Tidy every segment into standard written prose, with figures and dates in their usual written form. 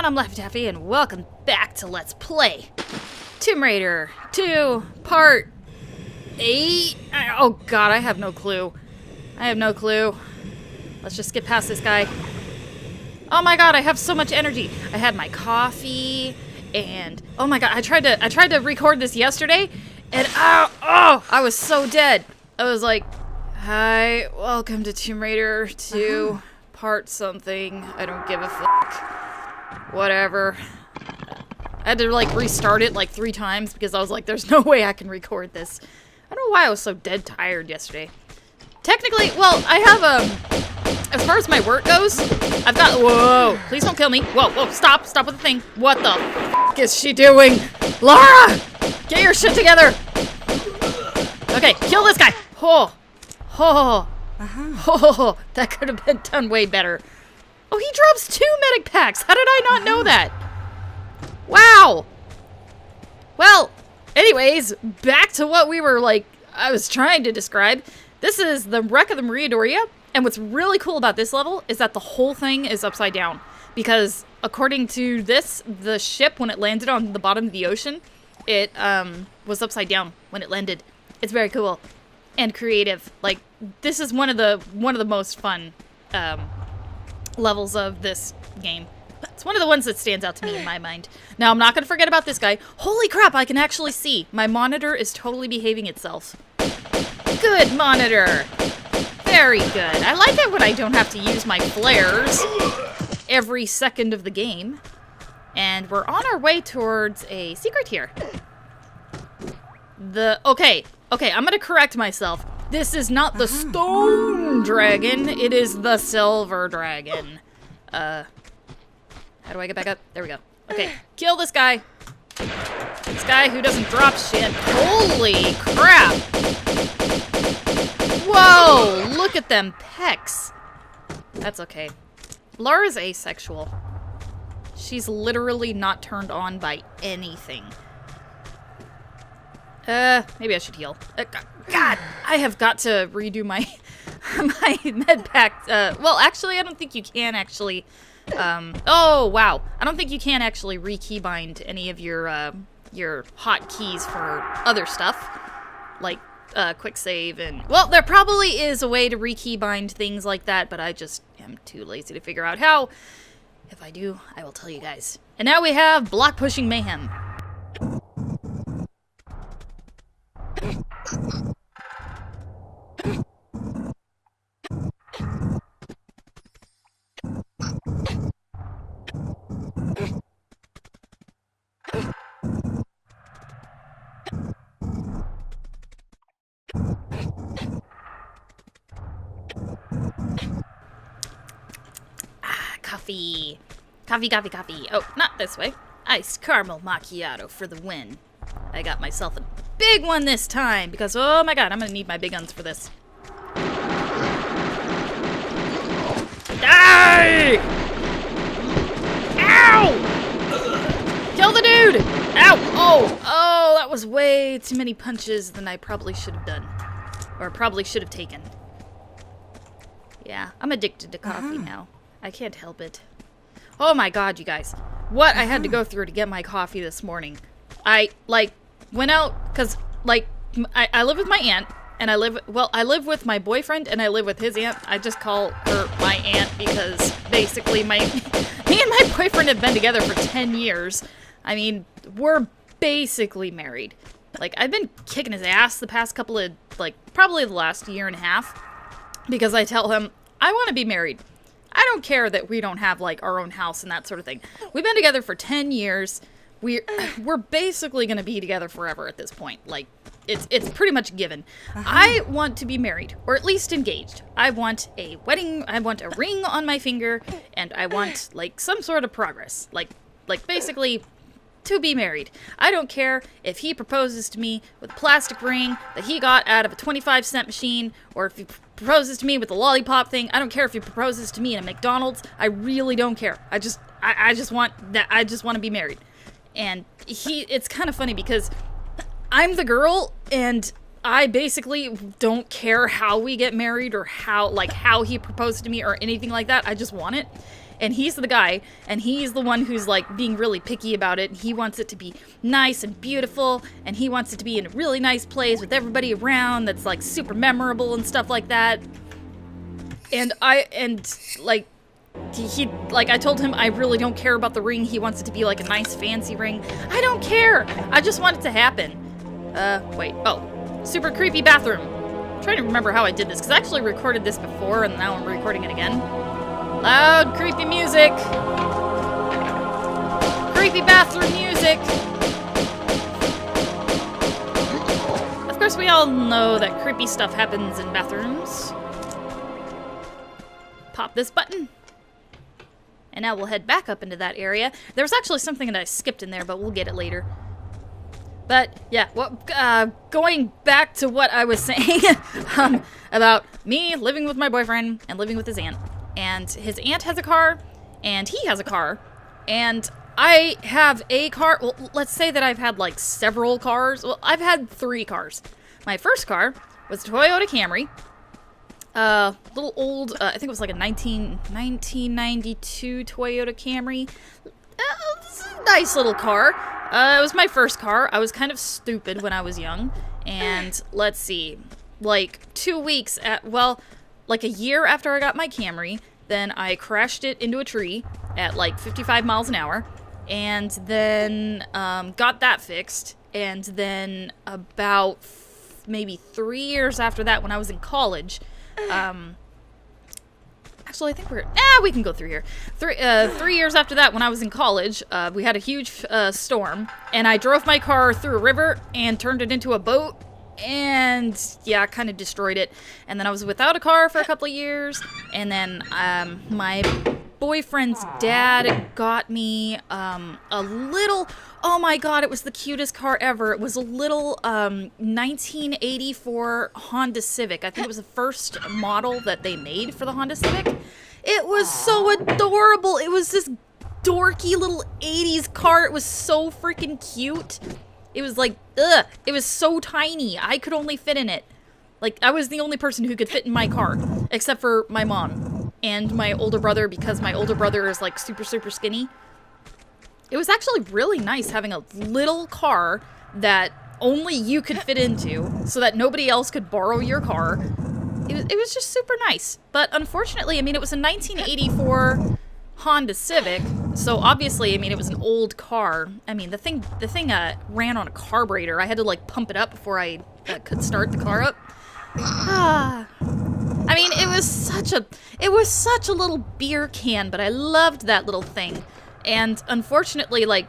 I'm Laffy Taffy, and welcome back to Let's Play Tomb Raider 2, Part 8. Oh god, I have no clue. Let's just get past this guy. Oh my god, I have so much energy. I had my coffee, and oh my god, I tried to record this yesterday, and I was so dead. I was like, hi, welcome to Tomb Raider 2, Part something. I don't give a fuck. Whatever. I had to like restart it like 3 times because I was like, there's no way I can record this. I don't know why I was so dead tired yesterday. Technically, well, I have, as far as my work goes, I've got, whoa, please don't kill me. Whoa, stop with the thing. What the f is she doing? Lara! Get your shit together! Okay, kill this guy. Oh, that could have been done way better. Oh, he drops 2 medic packs. How did I not know that? Wow. Well, anyways, back to what we were like, I was trying to describe. This is the wreck of the Maria Doria. And what's really cool about this level is that the whole thing is upside down. Because according to this, the ship, when it landed on the bottom of the ocean, it was upside down when it landed. It's very cool and creative. Like, this is one of the most fun levels of this game. It's one of the ones that stands out to me in my mind. Now, I'm not going to forget about this guy. Holy crap, I can actually see. My monitor is totally behaving itself. Good monitor. Very good. I like it when I don't have to use my flares every second of the game. And we're on our way towards a secret here. Okay, I'm going to correct myself. This is not the stone dragon, it is the silver dragon. How do I get back up? There we go. Okay, kill this guy. This guy who doesn't drop shit. Holy crap! Whoa, look at them pecs. That's okay. Lara's asexual. She's literally not turned on by anything. Maybe I should heal. God, I have got to redo my my med pack. Well, actually, I don't think you can actually. Oh wow, I don't think you can actually re-keybind any of your hotkeys for other stuff, like quick save and. Well, there probably is a way to re-keybind things like that, but I just am too lazy to figure out how. If I do, I will tell you guys. And now we have block pushing mayhem. Coffee. Coffee. Oh, not this way. Iced caramel macchiato for the win. I got myself a big one this time because, oh my god, I'm gonna need my big guns for this. Die! Ow! Kill the dude! Ow! Oh, that was way too many punches than I probably should have done. Or probably should have taken. Yeah, I'm addicted to coffee now. I can't help it. Oh my god, you guys. What I had to go through to get my coffee this morning. I, like, went out, because, like, I live with my aunt, and I live with my boyfriend, and I live with his aunt. I just call her my aunt because, basically, me and my boyfriend have been together for 10 years. I mean, we're basically married. Like, I've been kicking his ass the past couple of, like, probably the last year and a half, because I tell him, I want to be married. I don't care that we don't have, like, our own house and that sort of thing. We've been together for 10 years. We're basically going to be together forever at this point. Like, it's pretty much given. I want to be married, or at least engaged. I want a wedding, I want a ring on my finger, and I want, like, some sort of progress. Like basically, to be married. I don't care if he proposes to me with a plastic ring that he got out of a 25-cent machine, or if he proposes to me with a lollipop thing. I don't care if he proposes to me in a McDonald's. I really don't care. I just want that. I just want to be married. And it's kind of funny because I'm the girl and I basically don't care how we get married or how he proposed to me or anything like that. I just want it. And he's the guy, and he's the one who's like being really picky about it. He wants it to be nice and beautiful, and he wants it to be in a really nice place with everybody around that's like super memorable and stuff like that. And I told him I really don't care about the ring. He wants it to be like a nice fancy ring. I don't care. I just want it to happen. Wait. Oh, super creepy bathroom. I'm trying to remember how I did this, because I actually recorded this before, and now I'm recording it again. Loud, creepy music. Creepy bathroom music. Of course, we all know that creepy stuff happens in bathrooms. Pop this button. And now we'll head back up into that area. There was actually something that I skipped in there, but we'll get it later. But, yeah, going back to what I was saying about me living with my boyfriend and living with his aunt. And his aunt has a car, and he has a car, and I have a car. Well, let's say that I've had, like, several cars. Well, I've had 3 cars. My first car was a Toyota Camry. Little old, I think it was like a 1992 Toyota Camry. Nice little car. It was my first car. I was kind of stupid when I was young. And let's see, like 2 weeks like a year after I got my Camry, then I crashed it into a tree at like 55 miles an hour. And then got that fixed. And then about maybe 3 years after that, when I was in college, actually, I think we can go through here. 3 years after that, when I was in college, we had a huge storm, and I drove my car through a river and turned it into a boat, and yeah, kind of destroyed it. And then I was without a car for a couple of years, and then my boyfriend's dad got me a little, oh my god, it was the cutest car ever. It was a little 1984 Honda Civic. I think it was the first model that they made for the Honda Civic. It was so adorable. It was this dorky little 80s car. It was so freaking cute. It was like, it was so tiny. I could only fit in it. Like, I was the only person who could fit in my car, except for my mom and my older brother, because my older brother is like super, super skinny. It was actually really nice having a little car that only you could fit into, so that nobody else could borrow your car. It was just super nice. But unfortunately, I mean, it was a 1984 Honda Civic, so obviously, I mean, it was an old car. I mean, the thing ran on a carburetor. I had to like pump it up before I could start the car up. I mean, it was such a little beer can, but I loved that little thing. And unfortunately, like,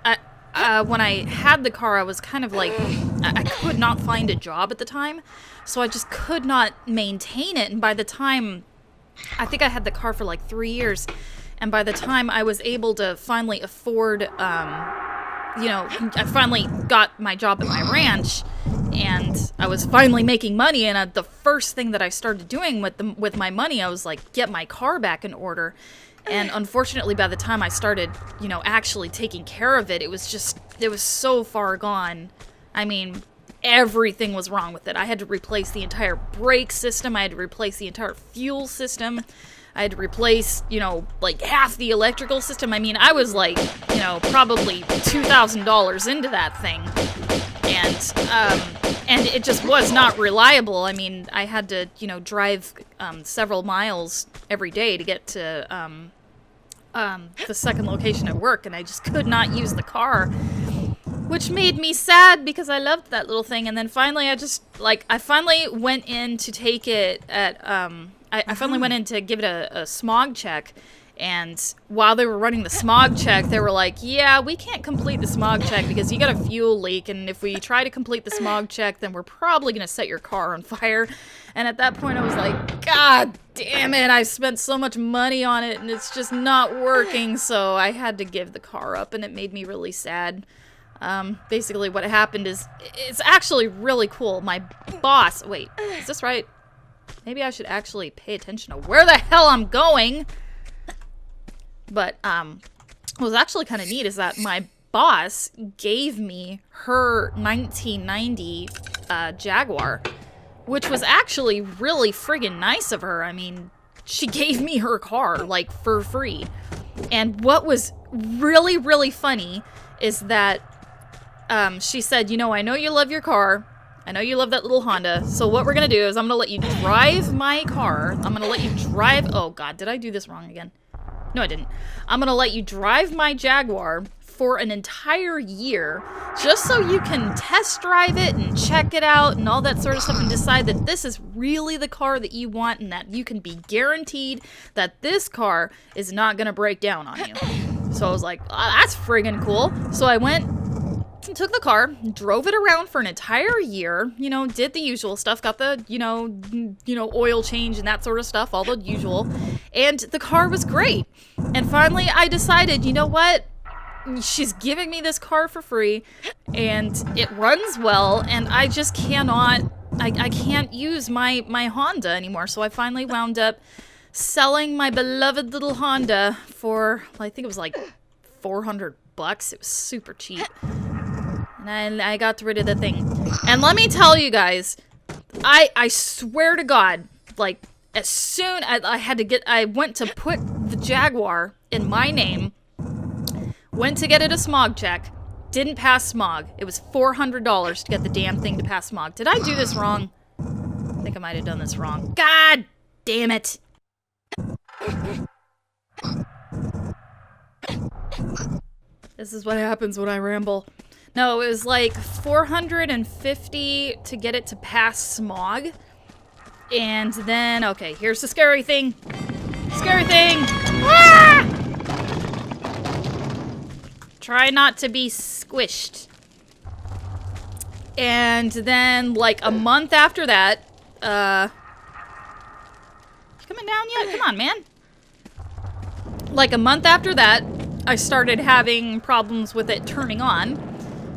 when I had the car, I was kind of like, I could not find a job at the time, so I just could not maintain it. And by the time, I think I had the car for like 3 years, and by the time I was able to finally afford, I finally got my job at my ranch, and I was finally making money, and the first thing that I started doing with my money, I was like, get my car back in order. And unfortunately, by the time I started, actually taking care of it, it was so far gone. I mean, everything was wrong with it. I had to replace the entire brake system. I had to replace the entire fuel system. I had to replace, like half the electrical system. I mean, I was like, probably $2,000 into that thing. And it just was not reliable. I mean, I had to, drive several miles every day to get to the second location at work, and I just could not use the car, which made me sad because I loved that little thing. And then finally, I finally went in to take it at, I finally went in to give it a smog check. And while they were running the smog check, they were like, yeah, we can't complete the smog check because you got a fuel leak, and if we try to complete the smog check, then we're probably going to set your car on fire. And at that point, I was like, God damn it, I spent so much money on it, and it's just not working, so I had to give the car up, and it made me really sad. Basically, what happened is, it's actually really cool. My boss, wait, is this right? Maybe I should actually pay attention to where the hell I'm going. But what was actually kind of neat is that my boss gave me her 1990 Jaguar, which was actually really friggin' nice of her. I mean, she gave me her car, like, for free. And what was really, really funny is that she said, you know, I know you love your car. I know you love that little Honda. So what we're going to do is I'm going to let you drive my car. I'm going to let you drive... Oh, God, did I do this wrong again? No, I didn't. I'm going to let you drive my Jaguar for an entire year just so you can test drive it and check it out and all that sort of stuff and decide that this is really the car that you want and that you can be guaranteed that this car is not going to break down on you. So I was like, oh, that's friggin' cool. So I went and took the car, drove it around for an entire year, you know, did the usual stuff, got the, you know, oil change and that sort of stuff, all the usual. And the car was great. And finally I decided, you know what? She's giving me this car for free and it runs well and I just cannot, I can't use my Honda anymore. So I finally wound up selling my beloved little Honda for, I think it was like $400. It was super cheap. And I got rid of the thing. And let me tell you guys, I swear to God, like, as soon as I went to put the Jaguar in my name, went to get it a smog check, didn't pass smog. It was $400 to get the damn thing to pass smog. Did I do this wrong? I think I might have done this wrong. God damn it. This is what happens when I ramble. No, it was like $450 to get it to pass smog. And then, okay, here's the scary thing. Scary thing! Ah! Try not to be squished. And then, like, a month after that, coming down yet? Come on, man. Like, a month after that, I started having problems with it turning on.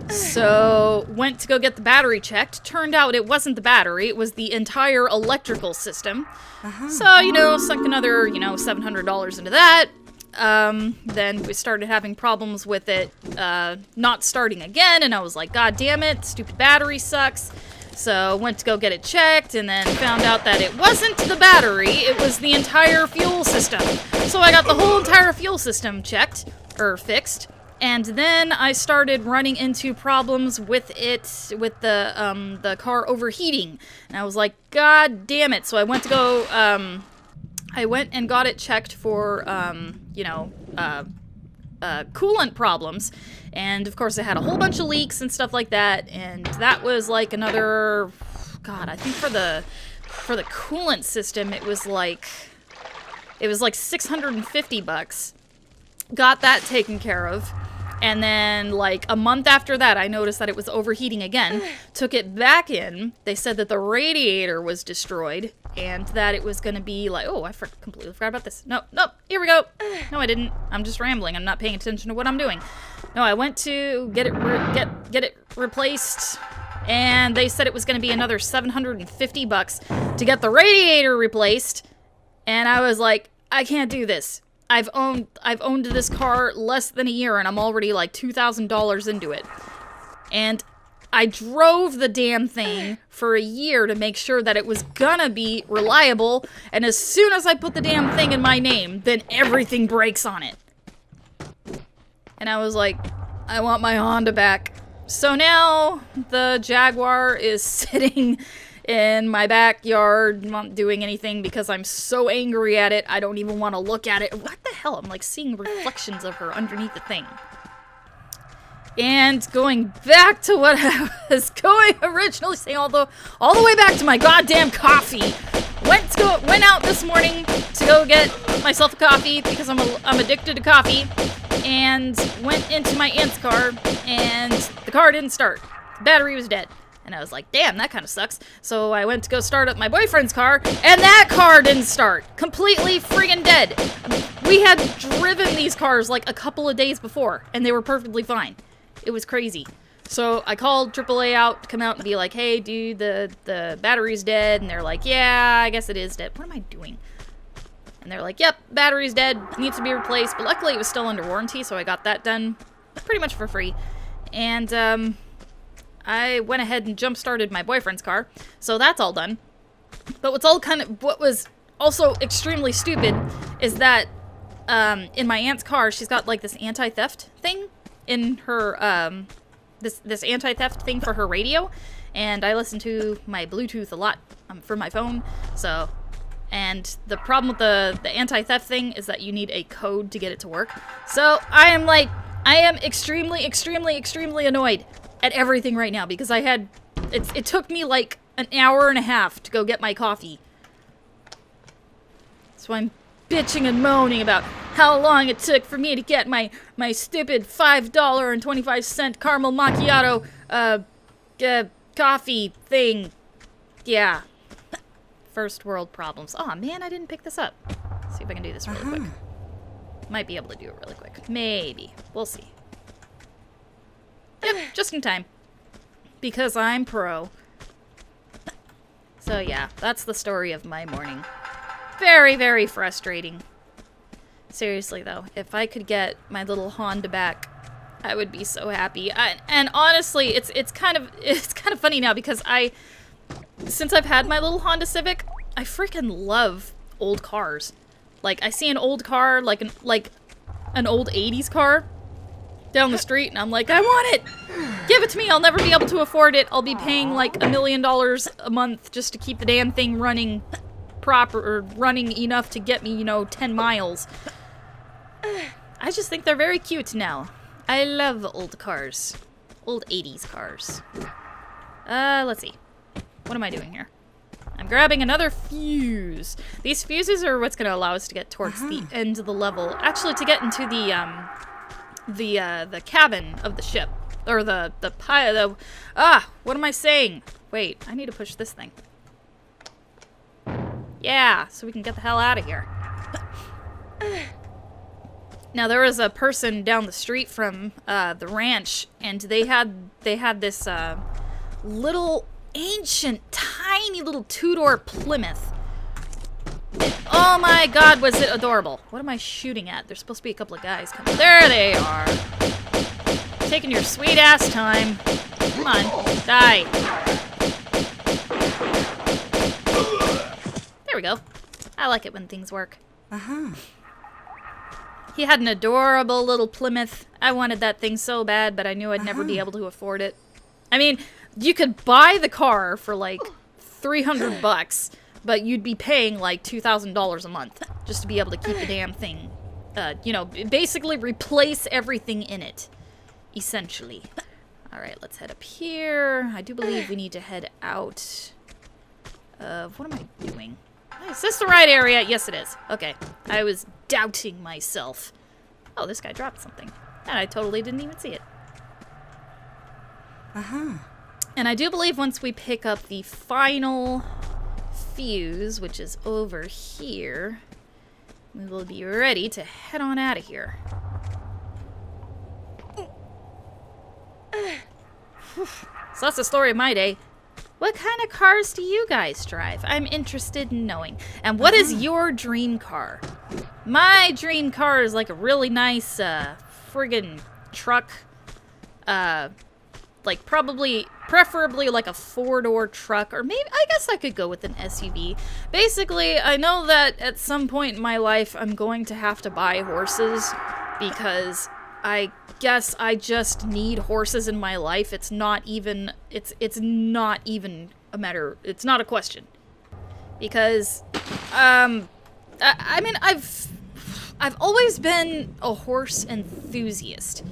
So, went to go get the battery checked. Turned out it wasn't the battery, it was the entire electrical system. So, you know, sunk another, you know, $700 into that. Then we started having problems with it, not starting again, and I was like, God damn it, stupid battery sucks. So, went to go get it checked, and then found out that it wasn't the battery, it was the entire fuel system. So I got the whole entire fuel system checked, or fixed. And then I started running into problems with it, with the car overheating. And I was like, God damn it. So I went to go, I went and got it checked for, coolant problems. And of course it had a whole bunch of leaks and stuff like that. And that was like another, God, I think for the coolant system, it was like $650. Got that taken care of. And then, like, a month after that, I noticed that it was overheating again. Took it back in. They said that the radiator was destroyed. And that it was going to be like... Oh, I completely forgot about this. No, here we go. No, I didn't. I'm just rambling. I'm not paying attention to what I'm doing. No, I went to get it replaced. And they said it was going to be another $750 to get the radiator replaced. And I was like, I can't do this. I've owned this car less than a year and I'm already like $2,000 into it. And I drove the damn thing for a year to make sure that it was gonna be reliable, and as soon as I put the damn thing in my name, then everything breaks on it. And I was like, I want my Honda back. So now the Jaguar is sitting in my backyard, not doing anything because I'm so angry at it, I don't even want to look at it. What the hell? I'm like seeing reflections of her underneath the thing. And going back to what I was originally saying, all the way back to my goddamn coffee. Went out this morning to go get myself a coffee because I'm addicted to coffee, and went into my aunt's car, and the car didn't start. The battery was dead. And I was like, damn, that kind of sucks. So I went to go start up my boyfriend's car, and that car didn't start. Completely friggin' dead. We had driven these cars like a couple of days before, and they were perfectly fine. It was crazy. So I called AAA out to come out and be like, hey, dude, the battery's dead. And they're like, yeah, I guess it is dead. What am I doing? And they're like, yep, battery's dead, needs to be replaced. But luckily it was still under warranty, so I got that done pretty much for free. And, I went ahead and jump-started my boyfriend's car, so that's all done. But what was also extremely stupid is that in my aunt's car, she's got like this anti-theft thing in her this anti-theft thing for her radio, and I listen to my Bluetooth a lot for my phone. So, and the problem with the anti-theft thing is that you need a code to get it to work. So I am extremely annoyed at everything right now because it took me like an hour and a half to go get my coffee. So I'm bitching and moaning about how long it took for me to get my stupid $5.25 caramel macchiato coffee thing. Yeah. First world problems. Aw, man, I didn't pick this up. Let's see if I can do this really quick. Might be able to do it really quick. Maybe. We'll see. Yep, just in time. Because I'm pro. So yeah, that's the story of my morning. Very, very frustrating. Seriously though, if I could get my little Honda back, I would be so happy. And honestly, it's kind of funny now because since I've had my little Honda Civic, I freaking love old cars. Like I see an old car, like an old 80s car down the street, and I'm like, I want it! Give it to me! I'll never be able to afford it. I'll be paying like $1 million a month just to keep the damn thing running proper, or running enough to get me, 10 miles. I just think they're very cute now. I love old cars. Old 80s cars. Let's see. What am I doing here? I'm grabbing another fuse. These fuses are what's going to allow us to get towards the end of the level. Actually, to get into the cabin of the ship. Or what am I saying? Wait, I need to push this thing. Yeah, so we can get the hell out of here. Now, there was a person down the street from the ranch, and they had this little ancient, tiny little two-door Plymouth. Oh my god, was it adorable. What am I shooting at? There's supposed to be a couple of guys coming. There they are. Taking your sweet ass time. Come on, die. There we go. I like it when things work. He had an adorable little Plymouth. I wanted that thing so bad, but I knew I'd never be able to afford it. I mean, you could buy the car for like $300, but you'd be paying like $2,000 a month just to be able to keep the damn thing. Basically replace everything in it, essentially. All right, let's head up here. I do believe we need to head out. What am I doing? Is this the right area? Yes, it is. Okay. I was doubting myself. Oh, this guy dropped something. And I totally didn't even see it. And I do believe once we pick up the final fuse, which is over here, we will be ready to head on out of here. So that's the story of my day. What kind of cars do you guys drive? I'm interested in knowing. And what is your dream car? My dream car is like a really nice friggin' truck. Like preferably like a 4-door truck, or maybe, I guess I could go with an SUV. Basically, I know that at some point in my life I'm going to have to buy horses because I guess I just need horses in my life. It's not even a matter, it's not a question. Because I mean, I've always been a horse enthusiast.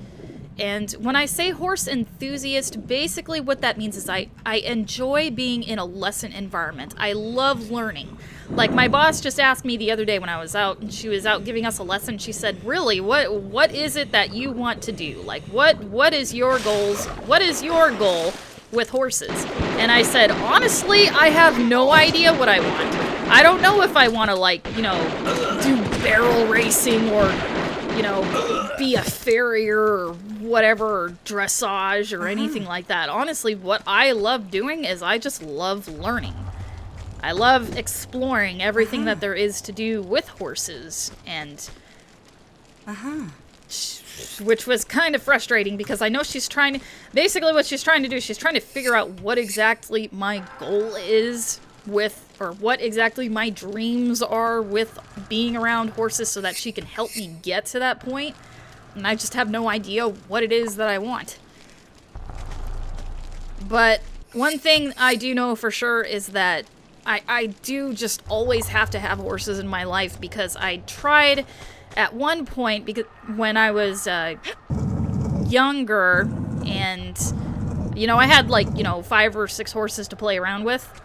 And when I say horse enthusiast, basically what that means is I enjoy being in a lesson environment. I love learning. Like, my boss just asked me the other day when I was out, and she was out giving us a lesson. She said, really, what is it that you want to do? Like, what is your goals? What is your goal with horses? And I said, honestly, I have no idea what I want. I don't know if I want to, like, do barrel racing or, be a farrier or whatever, or dressage or anything like that. Honestly, what I love doing is I just love learning. I love exploring everything that there is to do with horses, and which was kind of frustrating because I know she's trying to, basically what she's trying to do, she's trying to figure out what exactly my goal is with, or what exactly my dreams are with being around horses so that she can help me get to that point. And I just have no idea what it is that I want. But one thing I do know for sure is that I do just always have to have horses in my life, because I tried at one point, because when I was younger, and, you know, I had like, you know, 5 or 6 horses to play around with.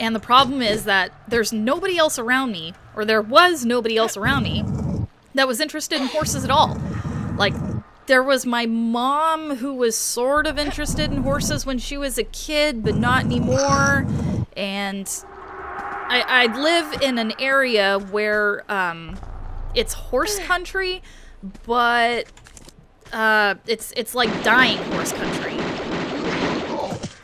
And the problem is that there's nobody else around me, or there was nobody else around me, that was interested in horses at all. Like, there was my mom, who was sort of interested in horses when she was a kid, but not anymore. And I live in an area where it's horse country, but it's like dying horse country.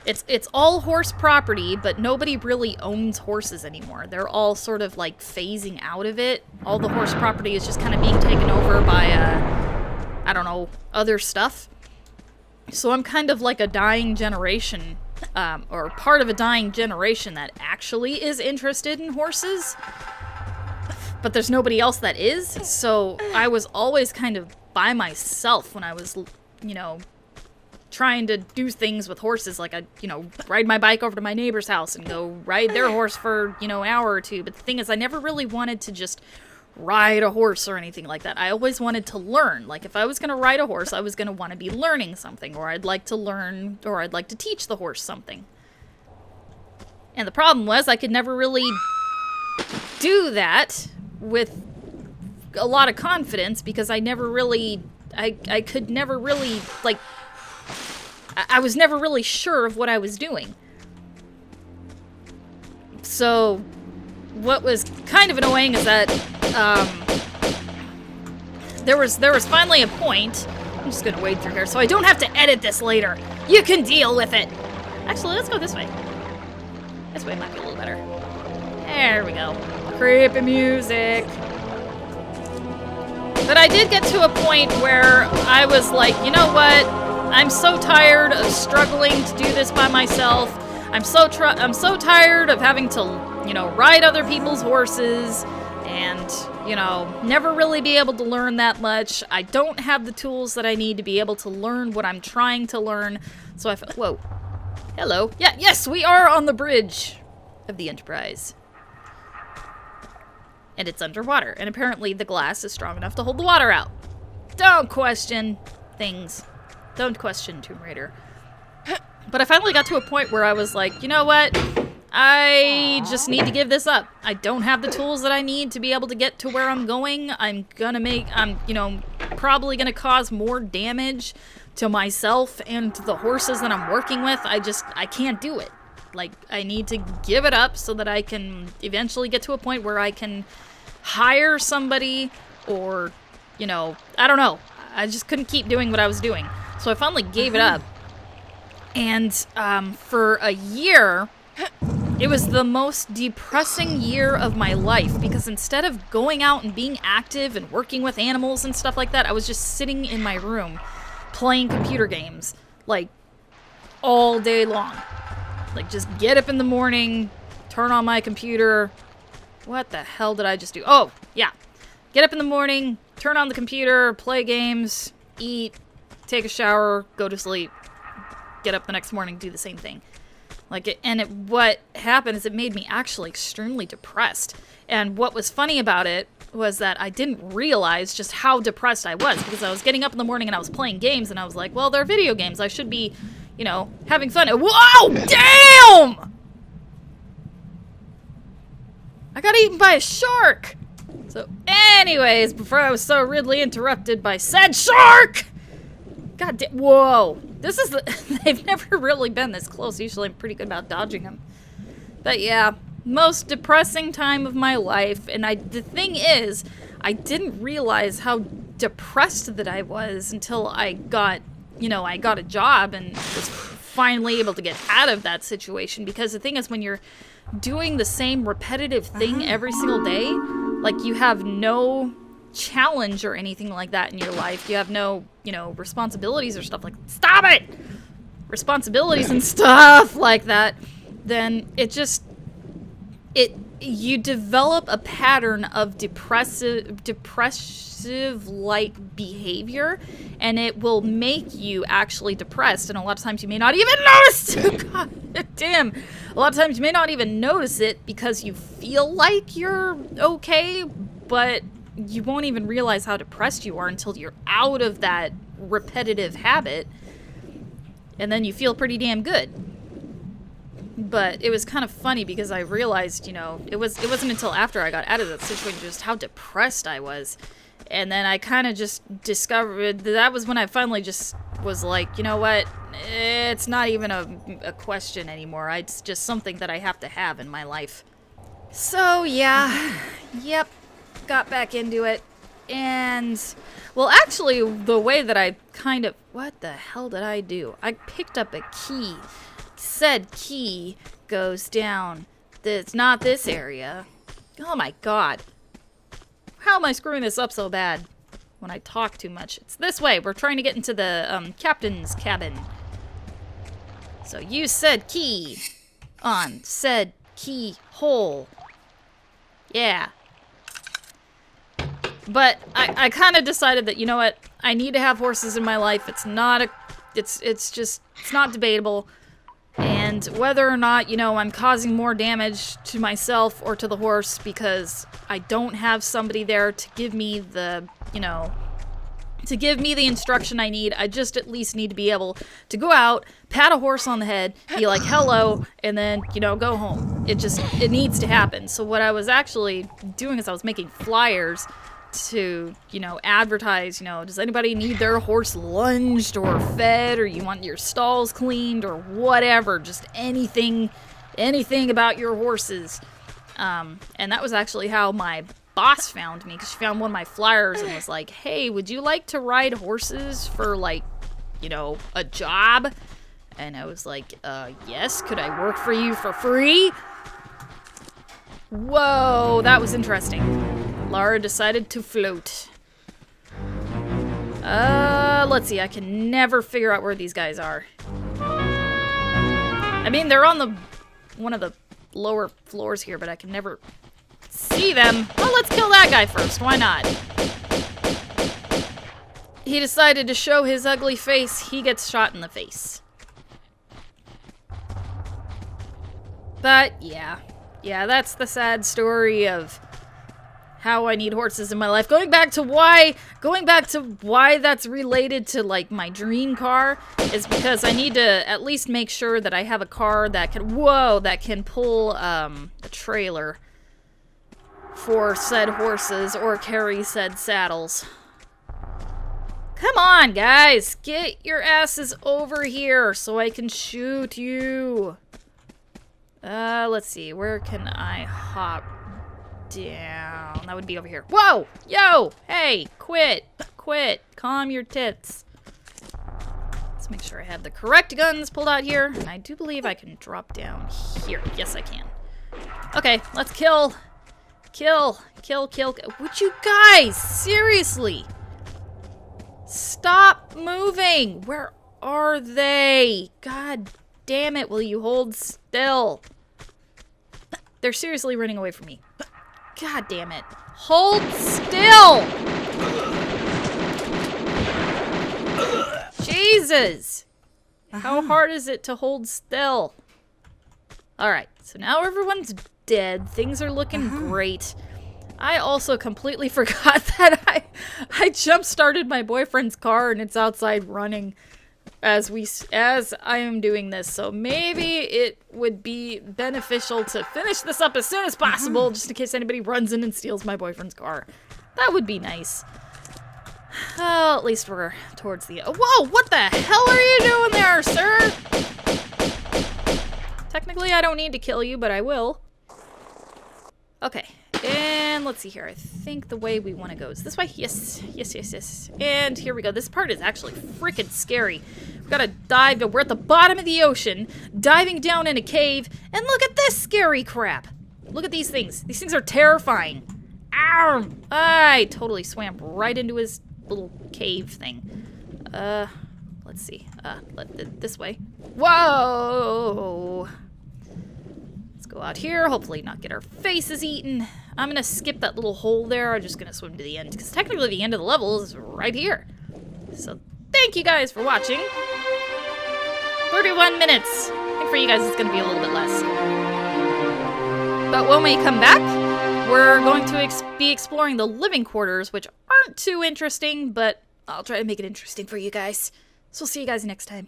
It's all horse property, but nobody really owns horses anymore. They're all sort of like phasing out of it. All the horse property is just kind of being taken over by I don't know, other stuff. So I'm kind of like a dying generation, or part of a dying generation that actually is interested in horses. But there's nobody else that is, so I was always kind of by myself when I was, you know, trying to do things with horses. Like, I'd, you know, ride my bike over to my neighbor's house and go ride their horse for, you know, an hour or two. But the thing is, I never really wanted to just ride a horse or anything like that. I always wanted to learn. Like, if I was going to ride a horse, I was going to want to be learning something, or I'd like to learn, or I'd like to teach the horse something. And the problem was, I could never really do that with a lot of confidence, because I never really, I could never really, like, I was never really sure of what I was doing. So what was kind of annoying is that there was finally a point. I'm just gonna wade through here so I don't have to edit this later. You can deal with it. Actually, let's go this way. This way might be a little better. There we go. Creepy music. But I did get to a point where I was like, you know what? I'm so tired of struggling to do this by myself. I'm so tired of having to, you know, ride other people's horses and, you know, never really be able to learn that much. I don't have the tools that I need to be able to learn what I'm trying to learn. So I felt, whoa. Hello. Yeah, yes, we are on the bridge of the Enterprise. And it's underwater. And apparently the glass is strong enough to hold the water out. Don't question things. Don't question Tomb Raider. But I finally got to a point where I was like, you know what? I just need to give this up. I don't have the tools that I need to be able to get to where I'm going. I'm, you know, probably gonna cause more damage to myself and to the horses that I'm working with. I can't do it. Like, I need to give it up so that I can eventually get to a point where I can hire somebody, or, you know, I don't know. I just couldn't keep doing what I was doing. So I finally gave it up. And for a year, it was the most depressing year of my life, because instead of going out and being active and working with animals and stuff like that, I was just sitting in my room playing computer games, like, all day long. Like, just get up in the morning, turn on my computer. What the hell did I just do? Oh, yeah. Get up in the morning, turn on the computer, play games, eat, take a shower, go to sleep, get up the next morning, do the same thing. Like, what happened is it made me actually extremely depressed. And what was funny about it was that I didn't realize just how depressed I was, because I was getting up in the morning and I was playing games, and I was like, well, they're video games. I should be, you know, having fun. Whoa! Damn! I got eaten by a shark! So, anyways, before I was so rudely interrupted by said shark! God damn, whoa. This is they've never really been this close. Usually I'm pretty good about dodging them. But yeah, most depressing time of my life. And the thing is, I didn't realize how depressed that I was until I got a job and was finally able to get out of that situation. Because the thing is, when you're doing the same repetitive thing every single day, like, you have no challenge or anything like that in your life. You have no, you know, responsibilities or stuff like, stop it! Responsibilities and stuff like that. Then it just you develop a pattern of depressive like behavior, and it will make you actually depressed, and a lot of times you may not even notice. God damn. A lot of times you may not even notice it because you feel like you're okay, but you won't even realize how depressed you are until you're out of that repetitive habit, and then you feel pretty damn good. But it was kind of funny because I realized, you know, it wasn't until after I got out of that situation just how depressed I was. And then I kind of just discovered that was when I finally just was like, you know what? It's not even a question anymore. It's just something that I have to have in my life. So, yeah. Yep. Got back into it. And, well, actually, the way that I kind of... What the hell did I do? I picked up a key. Said key goes down. It's not this area. Oh my god. How am I screwing this up so bad when I talk too much? It's this way. We're trying to get into the captain's cabin. So use said key on said keyhole. Yeah. But I kind of decided that, you know what? I need to have horses in my life. It's not it's not debatable. And whether or not, you know, I'm causing more damage to myself or to the horse because I don't have somebody there to give me the, you know, to give me the instruction I need, I just at least need to be able to go out, pat a horse on the head, be like, hello, and then, you know, go home. It needs to happen. So what I was actually doing is I was making flyers to, you know, advertise, you know, does anybody need their horse lunged or fed, or you want your stalls cleaned or whatever, just anything about your horses. And that was actually how my boss found me, because she found one of my flyers and was like, hey, would you like to ride horses for, like, you know, a job? And I was like, yes, could I work for you for free? Whoa, that was interesting. Lara decided to float. Let's see. I can never figure out where these guys are. I mean, they're on one of the lower floors here, but I can never see them. Well, let's kill that guy first. Why not? He decided to show his ugly face. He gets shot in the face. But, yeah. Yeah, that's the sad story of how I need horses in my life. Going back to why that's related to, like, my dream car is because I need to at least make sure that I have a car that can pull a trailer for said horses or carry said saddles. Come on, guys, get your asses over here so I can shoot you. Let's see, where can I hop down? That would be over here. Whoa! Yo! Hey! Quit! Calm your tits. Let's make sure I have the correct guns pulled out here. And I do believe I can drop down here. Yes, I can. Okay, let's kill. Kill. Would you guys? Seriously? Stop moving! Where are they? God damn it, will you hold still? They're seriously running away from me. God damn it. Hold still! Jesus! How hard is it to hold still? Alright, so now everyone's dead. Things are looking great. I also completely forgot that I jump-started my boyfriend's car and it's outside running as I am doing this. So maybe it would be beneficial to finish this up as soon as possible, just in case anybody runs in and steals my boyfriend's car. That would be nice. Oh, at least we're towards the... Whoa, what the hell are you doing there, sir? Technically, I don't need to kill you, but I will. Okay, and let's see here. I think the way we want to go is this way. Yes. And here we go. This part is actually freaking scary. We gotta dive. We're at the bottom of the ocean, diving down in a cave, and look at this scary crap. Look at these things. These things are terrifying. Ow! I totally swam right into his little cave thing. Let's see. This way. Whoa! Go out here, hopefully not get our faces eaten. I'm gonna skip that little hole there. I'm just gonna swim to the end, because technically the end of the level is right here. So thank you guys for watching. 31 minutes. I think for you guys it's gonna be a little bit less. But when we come back, we're going to be exploring the living quarters, which aren't too interesting, but I'll try to make it interesting for you guys. So we'll see you guys next time.